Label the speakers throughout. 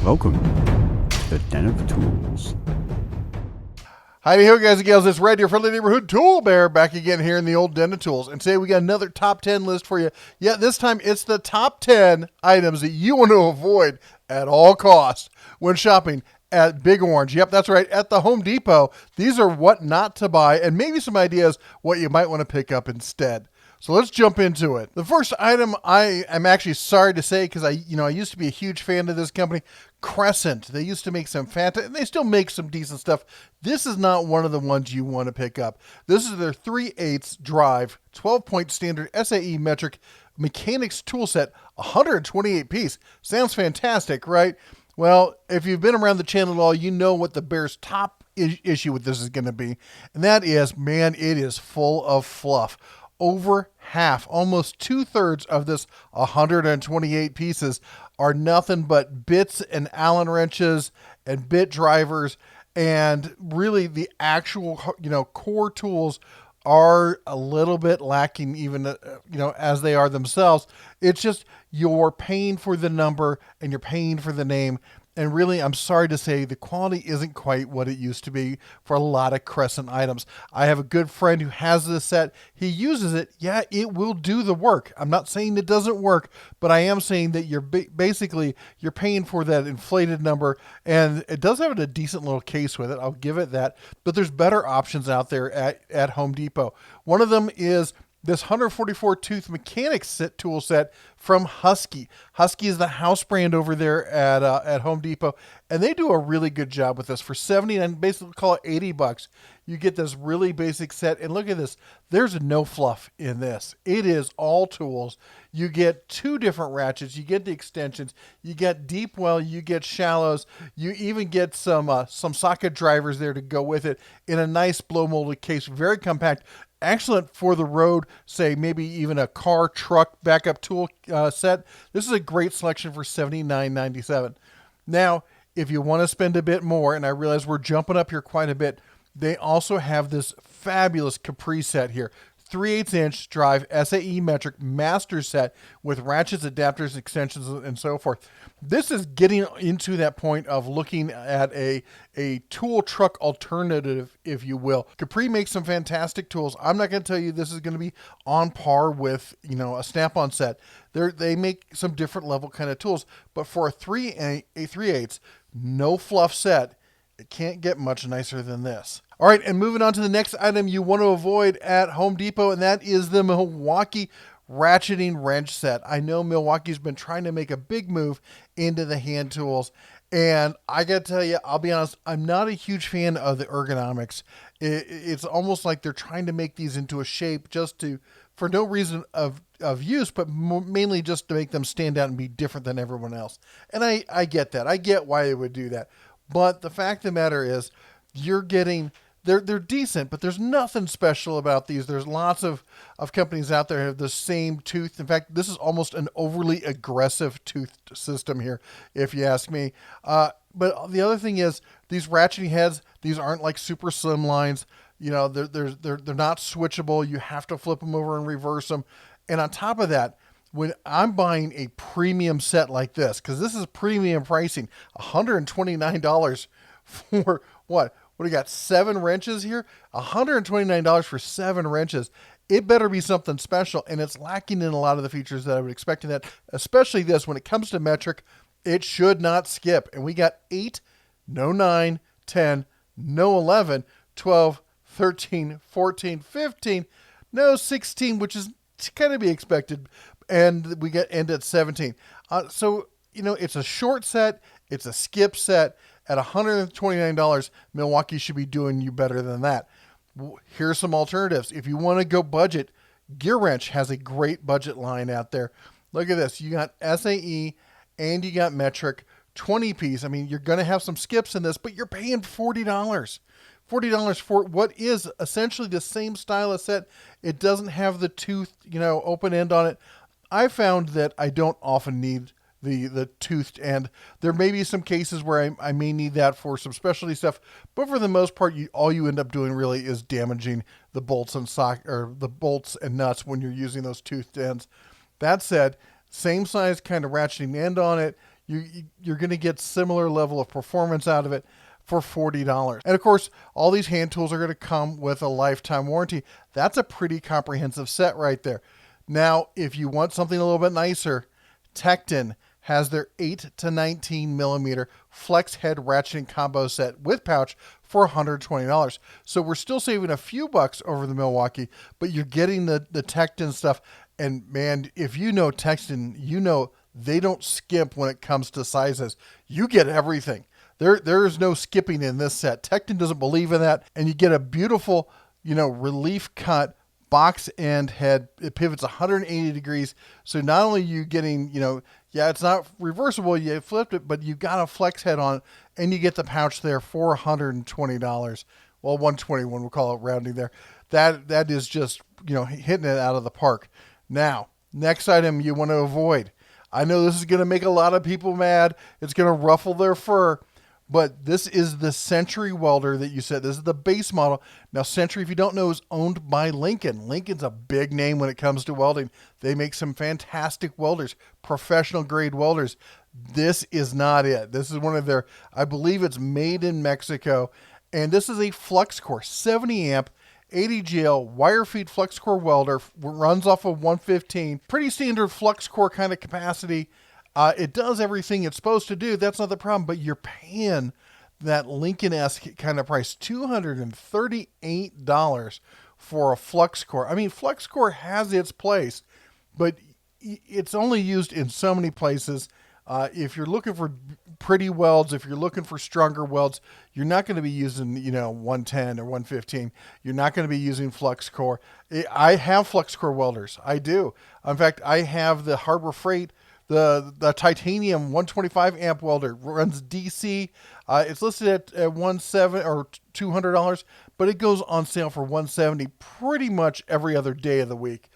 Speaker 1: Welcome to the Den of Tools.
Speaker 2: Howdy ho, guys and gals. It's Red, your friendly neighborhood tool bear, back again here in the old Den of Tools. And today we got another top 10 list for you. Yeah, this time it's the top 10 items that you want to avoid at all costs when shopping at Big Orange. Yep, that's right, at the Home Depot. These are what not to buy and maybe some ideas what you might want to pick up instead. So let's jump into it. The first item I am actually sorry to say, because I used to be a huge fan of this company, Crescent. They used to make some fantastic, and they still make some decent stuff. This is not one of the ones you want to pick up. This is their 3/8 drive, 12-point standard SAE metric mechanics tool set, 128 piece. Sounds fantastic, right? Well, if you've been around the channel at all, you know what the Bear's top issue with this is going to be. And that is, man, it is full of fluff. Over half, almost 2/3 of this 128 pieces are nothing but bits and Allen wrenches and bit drivers, and really the actual, core tools are a little bit lacking, even, as they are themselves. It's just you're paying for the number and you're paying for the name. And really, I'm sorry to say, the quality isn't quite what it used to be for a lot of Crescent items. I have a good friend who has this set. He uses it. Yeah, it will do the work. I'm not saying it doesn't work, but I am saying that you're basically paying for that inflated number, and it does have a decent little case with it. I'll give it that. But there's better options out there at Home Depot. One of them is this 144 tooth mechanics tool set from Husky. Husky is the house brand over there at Home Depot, and they do a really good job with this. For $79, basically call it $80, you get this really basic set. And look at this. There's no fluff in this. It is all tools. You get 2 different ratchets. You get the extensions. You get deep well. You get shallows. You even get some socket drivers there to go with it in a nice blow molded case. Very compact. Excellent for the road, say maybe even a car, truck, backup tool set. This is a great selection for $79.97. Now, if you want to spend a bit more, and I realize we're jumping up here quite a bit, they also have this fabulous Capri set here. 3/8 inch drive SAE metric master set with ratchets, adapters, extensions, and so forth. This is getting into that point of looking at a tool truck alternative, if you will. Capri makes some fantastic tools. I'm not going to tell you this is going to be on par with, a Snap-on set. They make some different level kind of tools, but for a 3/8, no fluff set, it can't get much nicer than this. All right, and moving on to the next item you want to avoid at Home Depot, and that is the Milwaukee Ratcheting wrench set. I know Milwaukee's been trying to make a big move into the hand tools, and I got to tell you, I'll be honest, I'm not a huge fan of the ergonomics. It's almost like they're trying to make these into a shape for no reason of use, but mainly just to make them stand out and be different than everyone else. And I get that. I get why they would do that. But the fact of the matter is, you're getting... They're decent, but there's nothing special about these. There's lots of companies out there that have the same tooth. In fact, this is almost an overly aggressive tooth system here, if you ask me. But the other thing is, these ratcheting heads, these aren't like super slim lines. They're not switchable. You have to flip them over and reverse them. And on top of that, when I'm buying a premium set like this, because this is premium pricing, $129 for what? What do you got? 7 wrenches here? $129 for 7 wrenches. It better be something special, and it's lacking in a lot of the features that I would expect in that, especially this. When it comes to metric, it should not skip. And we got 8, no 9, 10, no 11, 12, 13, 14, 15, no 16, which is kind of be expected. And we end at 17. So, it's a short set. It's a skip set. At $129, Milwaukee should be doing you better than that. Here's some alternatives. If you want to go budget, Gear Wrench has a great budget line out there. Look at this. You got SAE and you got metric, 20 piece. I mean, you're going to have some skips in this, but you're paying $40. $40 for what is essentially the same style of set. It doesn't have the tooth, open end on it. I found that I don't often need the toothed end. There may be some cases where I may need that for some specialty stuff, but for the most part, all you end up doing really is damaging the bolts and the bolts and nuts when you're using those toothed ends. That said, same size kind of ratcheting end on it. you're going to get similar level of performance out of it for $40. And of course, all these hand tools are going to come with a lifetime warranty. That's a pretty comprehensive set right there. Now, if you want something a little bit nicer, Tecton has their 8 to 19 millimeter flex head ratcheting combo set with pouch for $120. So we're still saving a few bucks over the Milwaukee, but you're getting the Tecton stuff. And man, if you know Tecton, you know they don't skimp when it comes to sizes. You get everything. There is no skipping in this set. Tecton doesn't believe in that, and you get a beautiful, relief cut box end head. It pivots 180 degrees. So not only are you getting, it's not reversible, you flipped it, but you got a flex head on it, and you get the pouch there for $120. Well, 121, we'll call it rounding there. That is just, hitting it out of the park. Now, next item you want to avoid. I know this is going to make a lot of people mad. It's going to ruffle their fur. But this is the Century welder that you said. This is the base model. Now, Century, if you don't know, is owned by Lincoln. Lincoln's a big name when it comes to welding. They make some fantastic welders, professional grade welders. This is not it. This is one of their, I believe it's made in Mexico. And this is a flux core, 70 amp, 80 GL wire feed flux core welder. Runs off of 115. Pretty standard flux core kind of capacity. It does everything it's supposed to do. That's not the problem, but you're paying that Lincoln-esque kind of price, $238 for a flux core. I mean, flux core has its place, but it's only used in so many places. If you're looking for pretty welds, if you're looking for stronger welds, you're not going to be using, 110 or 115. You're not going to be using flux core. I have flux core welders. I do. In fact, I have the Harbor Freight, the titanium 125 amp welder, runs DC. It's listed at $170 or $200, but it goes on sale for $170 pretty much every other day of the week.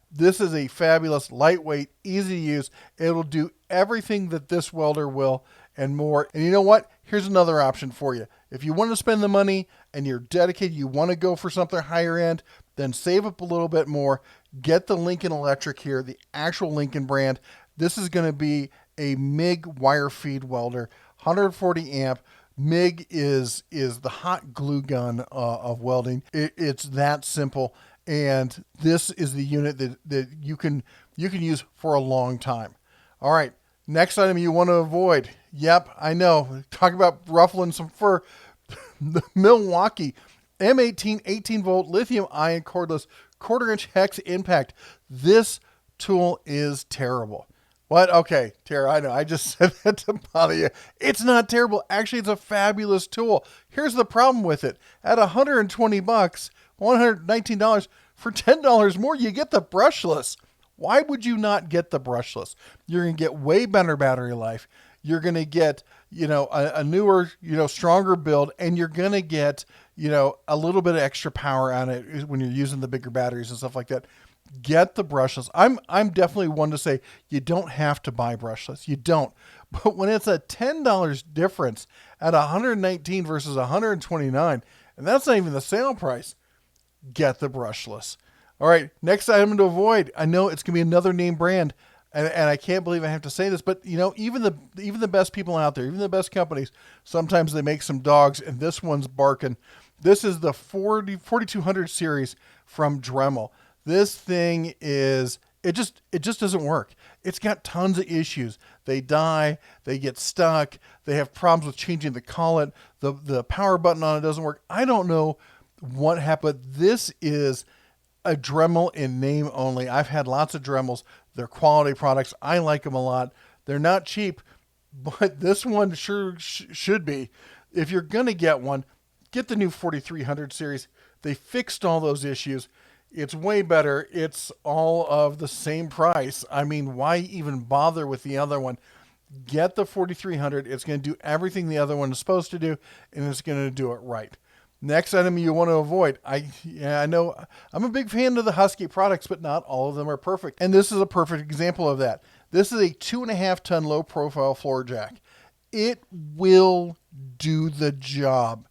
Speaker 2: This is a fabulous, lightweight, easy to use. It'll do everything that this welder will and more. And you know what? Here's another option for you. If you want to spend the money and you're dedicated, you want to go for something higher end, then save up a little bit more. Get the Lincoln Electric here, the actual Lincoln brand. This is going to be a MIG wire feed welder, 140 amp. MIG is the hot glue gun of welding. It's that simple. And this is the unit that you can use for a long time. All right. Next item you want to avoid. Yep, I know. Talk about ruffling some fur. The Milwaukee M18 18-volt lithium-ion cordless quarter-inch hex impact. This tool is terrible. What? Okay, Tara, I know. I just said that to bother you. It's not terrible. Actually, it's a fabulous tool. Here's the problem with it. At $120, $119, for $10 more, you get the brushless. Why would you not get the brushless? You're going to get way better battery life. You're going to get, a newer, stronger build, and you're going to get, a little bit of extra power on it when you're using the bigger batteries and stuff like that. Get the brushless. I'm definitely one to say you don't have to buy brushless. You don't. But when it's a $10 difference at $119 versus $129, and that's not even the sale price, get the brushless. All right, next item to avoid. I know it's going to be another name brand, and I can't believe I have to say this, but even the best people out there, even the best companies, sometimes they make some dogs, and this one's barking. This is the 4200 series from Dremel. This thing is, it just doesn't work. It's got tons of issues. They die, they get stuck, they have problems with changing the collet, the power button on it doesn't work. I don't know what happened. This is a Dremel in name only. I've had lots of Dremels. They're quality products. I like them a lot. They're not cheap, but this one sure should be. If you're going to get one, get the new 4300 series. They fixed all those issues. It's way better. It's all of the same price. I mean, why even bother with the other one? Get the 4300. It's going to do everything the other one is supposed to do, and it's going to do it right. Next item you want to avoid. I know I'm a big fan of the Husky products, but not all of them are perfect. And this is a perfect example of that. This is a 2.5 ton low profile floor jack. It will do the job,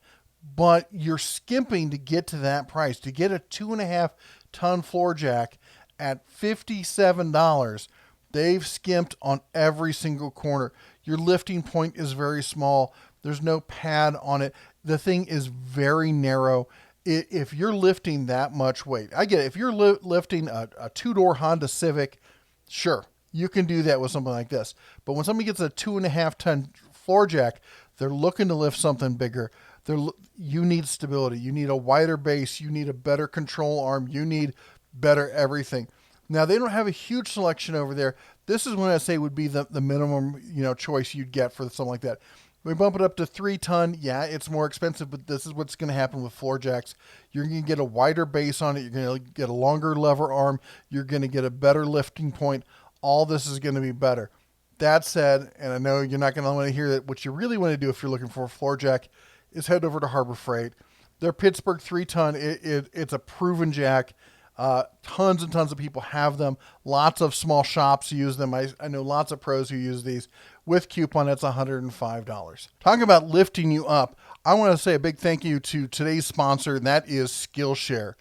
Speaker 2: but you're skimping to get to that price. To get a 2.5 ton floor jack at $57, They've skimped on every single corner. Your lifting point is very small. There's no pad on it. The thing is very narrow. If you're lifting that much weight, I get it. If you're lifting a two-door Honda Civic, sure, you can do that with something like this. But when somebody gets a 2.5-ton floor jack, they're looking to lift something bigger. You need stability. You need a wider base. You need a better control arm. You need better everything. Now, they don't have a huge selection over there. This is what I say would be the minimum, choice you'd get for something like that. We bump it up to 3-ton. Yeah, it's more expensive, but this is what's going to happen with floor jacks. You're going to get a wider base on it. You're going to get a longer lever arm. You're going to get a better lifting point. All this is going to be better. That said, and I know you're not going to want to hear that, what you really want to do if you're looking for a floor jack is head over to Harbor Freight. Their Pittsburgh 3-ton, it's a proven jack. Tons and tons of people have them. Lots of small shops use them. I know lots of pros who use these. With coupon, it's $105. Talking about lifting you up, I want to say a big thank you to today's sponsor, and that is Skillshare.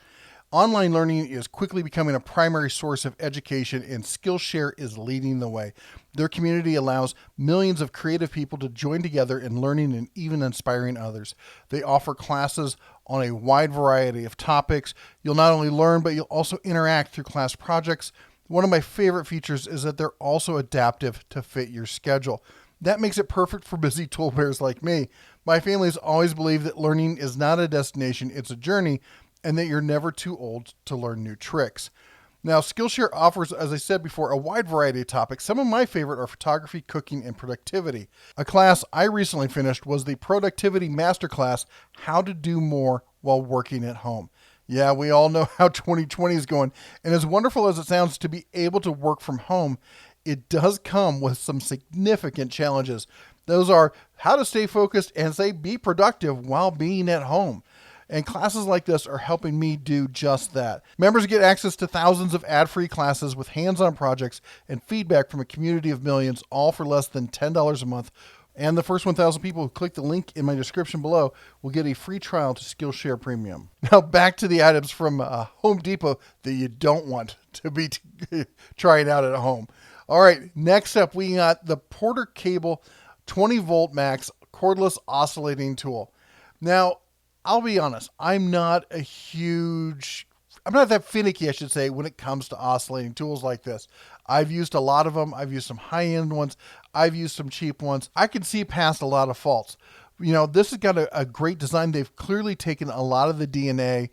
Speaker 2: Online learning is quickly becoming a primary source of education, and Skillshare is leading the way. Their community allows millions of creative people to join together in learning and even inspiring others. They offer classes on a wide variety of topics. You'll not only learn, but you'll also interact through class projects. One of my favorite features is that they're also adaptive to fit your schedule. That makes it perfect for busy tool bears like me. My family has always believed that learning is not a destination, it's a journey, and that you're never too old to learn new tricks. Now, Skillshare offers, as I said before, a wide variety of topics. Some of my favorite are photography, cooking, and productivity. A class I recently finished was the Productivity Masterclass, How to Do More While Working at Home. Yeah, we all know how 2020 is going, and as wonderful as it sounds to be able to work from home, it does come with some significant challenges. Those are how to stay focused and be productive while being at home. And classes like this are helping me do just that. Members get access to thousands of ad-free classes with hands-on projects and feedback from a community of millions, all for less than $10 a month. And the first 1,000 people who click the link in my description below will get a free trial to Skillshare Premium. Now back to the items from Home Depot that you don't want to be trying out at home. All right, next up we got the Porter Cable 20 volt max cordless oscillating tool. Now, I'll be honest, I'm not that finicky, I should say, when it comes to oscillating tools like this. I've used a lot of them. I've used some high-end ones. I've used some cheap ones. I can see past a lot of faults. This has got a great design. They've clearly taken a lot of the DNA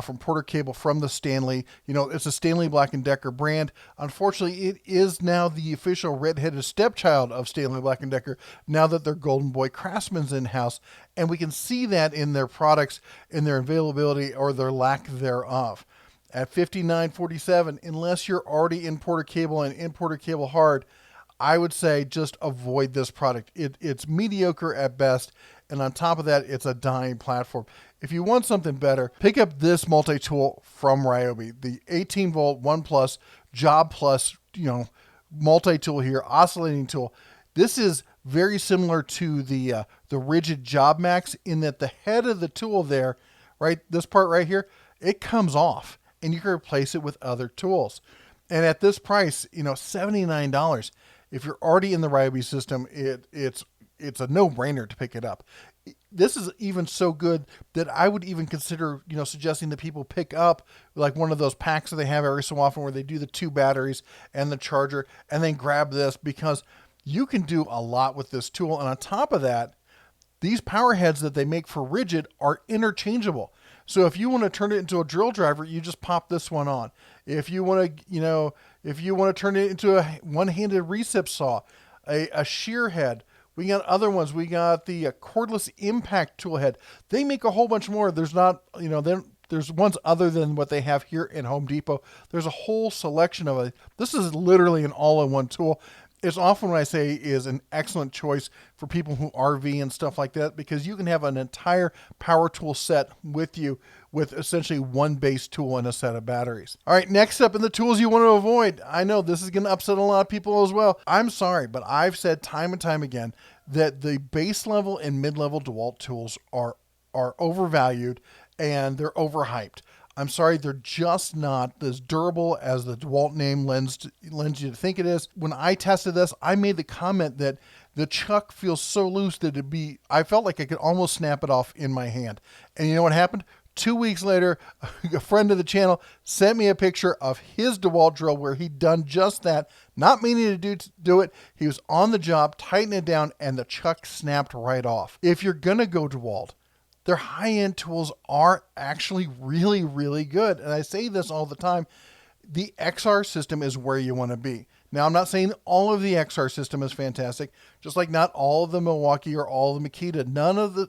Speaker 2: from Porter Cable, from the Stanley. It's a Stanley Black & Decker brand. Unfortunately, it is now the official red-headed stepchild of Stanley Black & Decker now that their Golden Boy Craftsman's in-house. And we can see that in their products, in their availability or their lack thereof. At $59.47, unless you're already in Porter Cable and in Porter Cable Hard, I would say just avoid this product. It's mediocre at best, and on top of that, it's a dying platform. If you want something better, pick up this multi-tool from Ryobi, the 18-volt 1 Plus Job Plus, multi-tool here, oscillating tool. This is very similar to the rigid Job Max in that the head of the tool there, right, this part right here, it comes off, and you can replace it with other tools. And at this price, $79. If you're already in the Ryobi system, it's a no-brainer to pick it up. This is even so good that I would even consider, suggesting that people pick up like one of those packs that they have every so often where they do the 2 batteries and the charger and then grab this, because you can do a lot with this tool. And on top of that, these power heads that they make for rigid are interchangeable. So if you want to turn it into a drill driver, you just pop this one on. If you want to, turn it into a one-handed recip saw, a shear head, we got other ones. We got the cordless impact tool head. They make a whole bunch more. There's not, there's ones other than what they have here in Home Depot. There's a whole selection of it. This is literally an all-in-one tool. It's often what I say is an excellent choice for people who RV and stuff like that, because you can have an entire power tool set with you with essentially one base tool and a set of batteries. All right, next up in the tools you want to avoid. I know this is going to upset a lot of people as well. I'm sorry, but I've said time and time again that the base level and mid-level DeWalt tools are overvalued and they're overhyped. I'm sorry, they're just not as durable as the DeWalt name lends you to think it is. When I tested this, I made the comment that the chuck feels so loose that I felt like I could almost snap it off in my hand. And you know what happened? 2 weeks later, a friend of the channel sent me a picture of his DeWalt drill where he'd done just that, not meaning to do it. He was on the job, tightening it down, and the chuck snapped right off. If you're going to go DeWalt, their high-end tools are actually really, really good. And I say this all the time. The XR system is where you want to be. Now, I'm not saying all of the XR system is fantastic, just like not all of the Milwaukee or all of the Makita.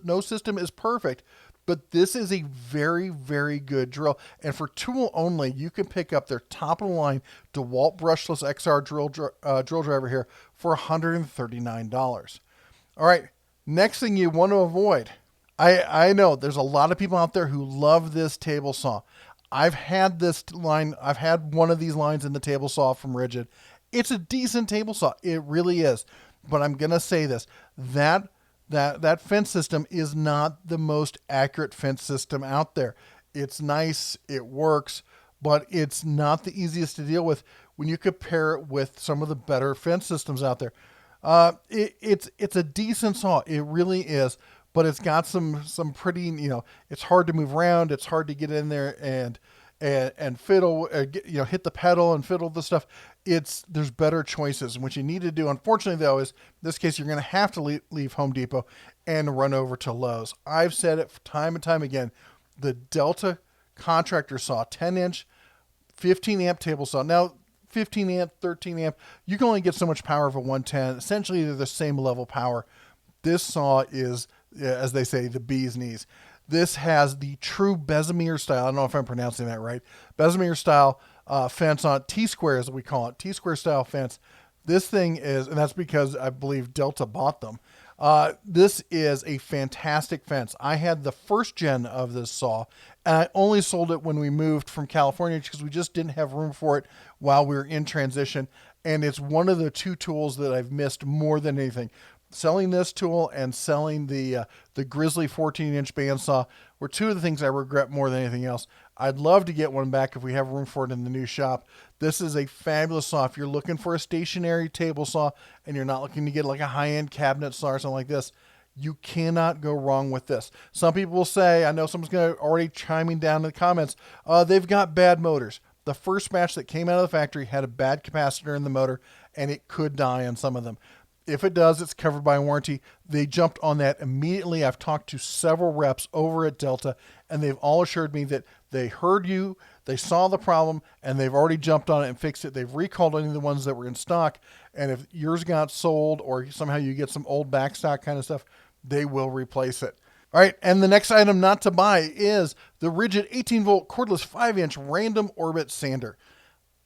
Speaker 2: No system is perfect, but this is a very, very good drill. And for tool only, you can pick up their top-of-the-line DeWalt brushless XR drill driver here for $139. All right, next thing you want to avoid. I know there's a lot of people out there who love this table saw. I've had one of these lines in the table saw from Rigid. It's a decent table saw. It really is. But I'm going to say this. That fence system is not the most accurate fence system out there. It's nice. It works. But it's not the easiest to deal with when you compare it with some of the better fence systems out there. It's a decent saw. It really is. But it's got some pretty, it's hard to move around. It's hard to get in there and fiddle, hit the pedal and fiddle the stuff. There's better choices. And what you need to do, unfortunately, though, is in this case, you're going to have to leave Home Depot and run over to Lowe's. I've said it time and time again. The Delta contractor saw, 10-inch, 15-amp table saw. Now, 15 amp, 13 amp, you can only get so much power of a 110. Essentially, they're the same level power. This saw is, as they say, the bee's knees. This has the true Bessemer style. I don't know if I'm pronouncing that right. Bessemer style fence on T-square, as we call it. T-square style fence. This thing is, and that's because I believe Delta bought them. This is a fantastic fence. I had the first gen of this saw, and I only sold it when we moved from California because we just didn't have room for it while we were in transition. And it's one of the two tools that I've missed more than anything. Selling this tool and selling the Grizzly 14-inch bandsaw were two of the things I regret more than anything else. I'd love to get one back if we have room for it in the new shop. This is a fabulous saw. If you're looking for a stationary table saw and you're not looking to get like a high-end cabinet saw or something like this, you cannot go wrong with this. Some people will say, I know someone's going to already chiming down in the comments, they've got bad motors. The first batch that came out of the factory had a bad capacitor in the motor, and it could die on some of them. If it does, it's covered by warranty. They jumped on that immediately. I've talked to several reps over at Delta, and they've all assured me that they heard you, they saw the problem, and they've already jumped on it and fixed it. They've recalled any of the ones that were in stock, and if yours got sold or somehow you get some old backstock kind of stuff, they will replace it. All right, and the next item not to buy is the Rigid 18-volt cordless 5-inch random orbit sander.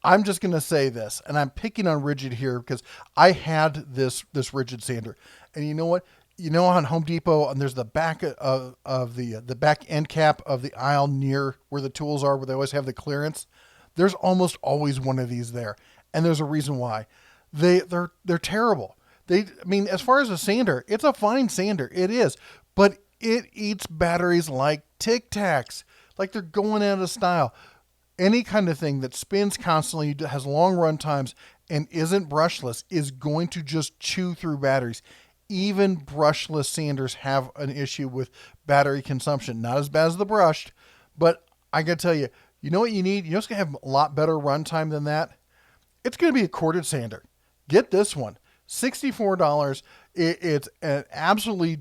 Speaker 2: I'm just going to say this, and I'm picking on Rigid here because I had this Rigid sander. And you know what? You know, on Home Depot, and there's the back of the back end cap of the aisle near where the tools are, where they always have the clearance. There's almost always one of these there, and there's a reason why. They're terrible. I mean, as far as a sander, it's a fine sander. It is, but it eats batteries like Tic Tacs, like they're going out of style. Any kind of thing that spins constantly, has long run times, and isn't brushless is going to just chew through batteries. Even brushless sanders have an issue with battery consumption. Not as bad as the brushed, but I got to tell you, you know what you need? You know what's going to have a lot better run time than that? It's going to be a corded sander. Get this one. $64. It's an absolutely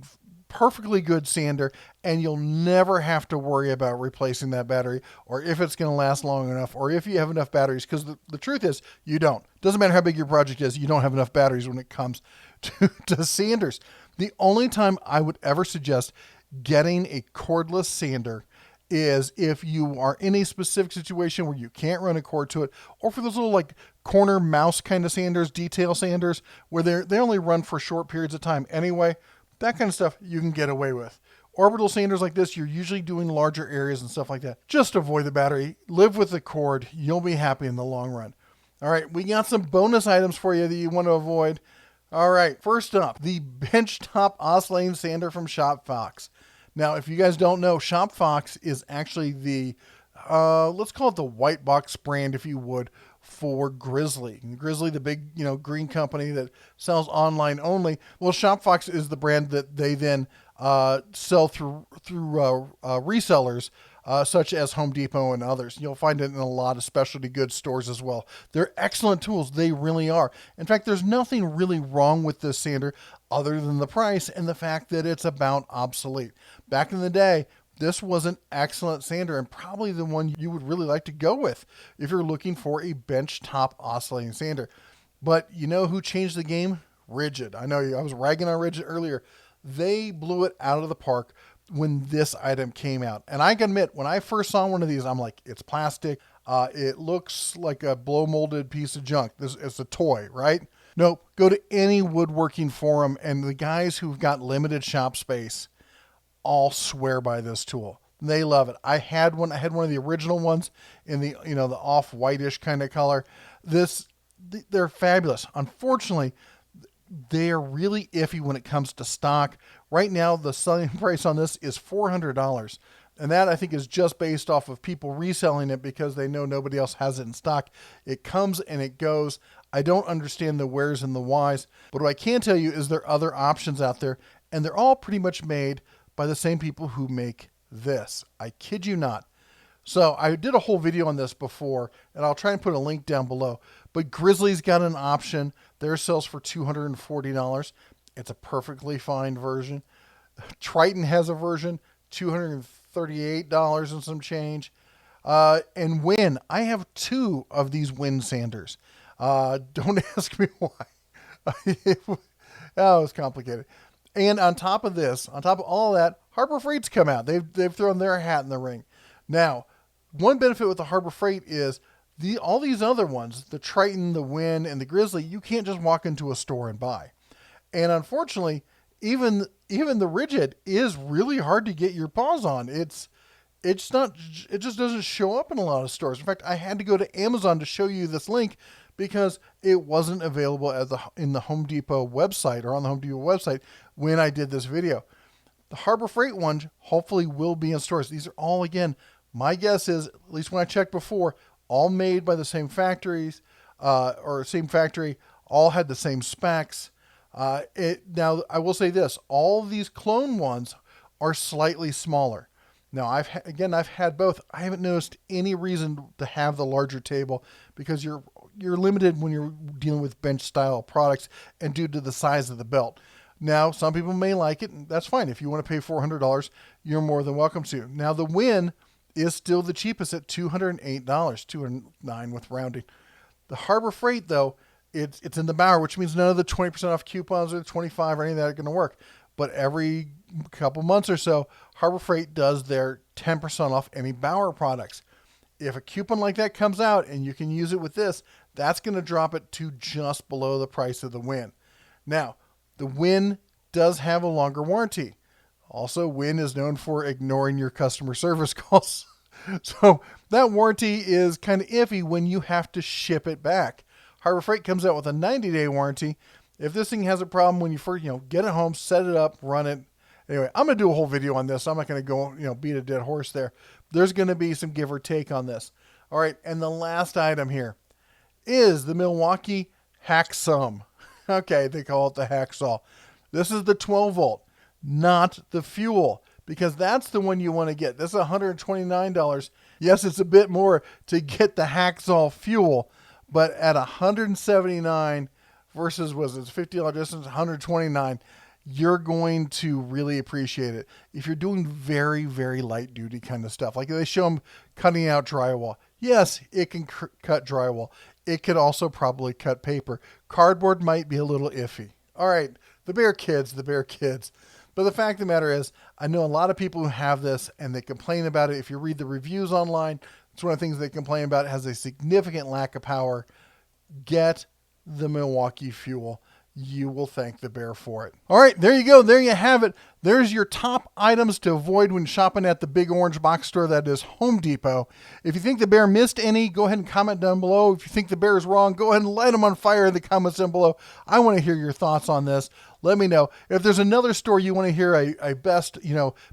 Speaker 2: perfectly good sander, and you'll never have to worry about replacing that battery or if it's going to last long enough or if you have enough batteries, because the truth is you don't. Doesn't matter how big your project is, you don't have enough batteries when it comes to sanders. The only time I would ever suggest getting a cordless sander is if you are in a specific situation where you can't run a cord to it, or for those little like corner mouse kind of sanders, detail sanders, where they only run for short periods of time anyway. That kind of stuff you can get away with. Orbital sanders like this, you're usually doing larger areas and stuff like that. Just avoid the battery. Live with the cord. You'll be happy in the long run. All right, we got some bonus items for you that you want to avoid. All right, first up, the Benchtop Oscillating Sander from Shop Fox. Now, if you guys don't know, Shop Fox is actually the let's call it the white box brand, if you would, for Grizzly. And Grizzly, the big, green company that sells online only. Well, ShopFox is the brand that they then sell through resellers such as Home Depot and others. You'll find it in a lot of specialty goods stores as well. They're excellent tools. They really are. In fact, there's nothing really wrong with this sander other than the price and the fact that it's about obsolete. Back in the day, this was an excellent sander and probably the one you would really like to go with if you're looking for a benchtop oscillating sander. But you know who changed the game? Ridgid. I know I was ragging on Ridgid earlier. They blew it out of the park when this item came out. And I can admit, when I first saw one of these, I'm like, it's plastic. It looks like a blow molded piece of junk. It's a toy, right? Nope. Go to any woodworking forum and the guys who've got limited shop space all swear by this tool. They love it. I had one of the original ones in the, the off whitish kind of color. They're fabulous. Unfortunately, they're really iffy when it comes to stock. Right now, the selling price on this is $400. And that, I think, is just based off of people reselling it because they know nobody else has it in stock. It comes and it goes. I don't understand the wheres and the whys. But what I can tell you is there are other options out there. And they're all pretty much made by the same people who make this. I kid you not. So I did a whole video on this before, and I'll try and put a link down below. But Grizzly's got an option. Theirs sells for $240. It's a perfectly fine version. Triton has a version, $238 and some change. And Win, I have 2 of these Win sanders. Don't ask me why. It was complicated. And on top of this, on top of all that, Harbor Freight's come out. They've thrown their hat in the ring. Now, one benefit with the Harbor Freight is all these other ones, the Triton, the Win, and the Grizzly, you can't just walk into a store and buy. And unfortunately, even the Ridgid is really hard to get your paws on. It just doesn't show up in a lot of stores. In fact, I had to go to Amazon to show you this link because it wasn't available in the Home Depot website or on the Home Depot website when I did this video. The Harbor Freight one hopefully will be in stores. These are all, again, my guess is, at least when I checked before, all made by the same factories or same factory, all had the same specs. Now, I will say this, all these clone ones are slightly smaller. Now, I've had both. I haven't noticed any reason to have the larger table because you're limited when you're dealing with bench style products and due to the size of the belt. Now, some people may like it, and that's fine. If you want to pay $400, you're more than welcome to. Now, the Win is still the cheapest at $208, $209 with rounding. The Harbor Freight, though, it's in the Bauer, which means none of the 20% off coupons or the 25 or any of that are going to work. But every couple months or so, Harbor Freight does their 10% off any Bauer products. If a coupon like that comes out and you can use it with this, that's going to drop it to just below the price of the Win. Now, the Win does have a longer warranty. Also, Win is known for ignoring your customer service calls. So that warranty is kind of iffy when you have to ship it back. Harbor Freight comes out with a 90-day warranty. If this thing has a problem when you first, get it home, set it up, run it. Anyway, I'm going to do a whole video on this. I'm not going to go, beat a dead horse there. There's going to be some give or take on this. All right. And the last item here is the Milwaukee Hacksum. Okay. They call it the Hacksaw. This is the 12 volt, not the fuel, because that's the one you want to get. This is $129. Yes, it's a bit more to get the Hacksaw fuel, but at $179 versus was it $50 distance, $129, you're going to really appreciate it. If you're doing very, very light duty kind of stuff, like they show them cutting out drywall. Yes, it can cut drywall. It could also probably cut paper. Cardboard might be a little iffy. All right, the Bear Kids. But the fact of the matter is, I know a lot of people who have this and they complain about it. If you read the reviews online, it's one of the things they complain about. It has a significant lack of power. Get the Milwaukee Fuel. You will thank the Bear for it. All right, there you go. There you have it. There's your top items to avoid when shopping at the big orange box store that is Home Depot. If you think the Bear missed any, go ahead and comment down below. If you think the Bear is wrong, go ahead and light them on fire in the comments down below. I want to hear your thoughts on this. Let me know. If there's another store you want to hear a best,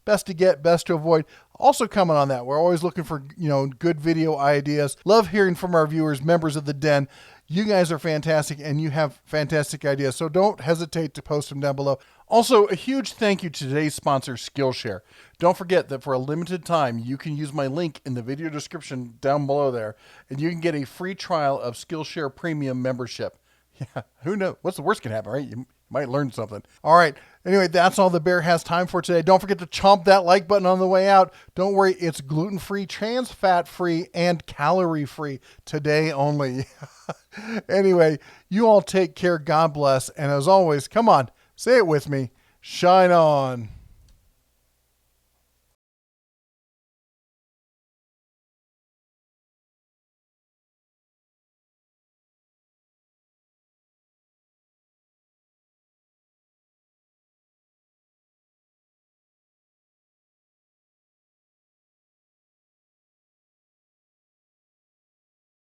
Speaker 2: best to get, best to avoid, also comment on that. We're always looking for, good video ideas. Love hearing from our viewers, members of the Den. You guys are fantastic and you have fantastic ideas, so don't hesitate to post them down below. Also, a huge thank you to today's sponsor, Skillshare. Don't forget that for a limited time, you can use my link in the video description down below there, and you can get a free trial of Skillshare Premium membership. Yeah, who knows? What's the worst can happen, right? You might learn something. All right. Anyway, that's all the bear has time for today. Don't forget to chomp that like button on the way out. Don't worry, it's gluten-free, trans fat-free, and calorie-free today only. Anyway, you all take care. God bless. And as always, come on, say it with me. Shine on.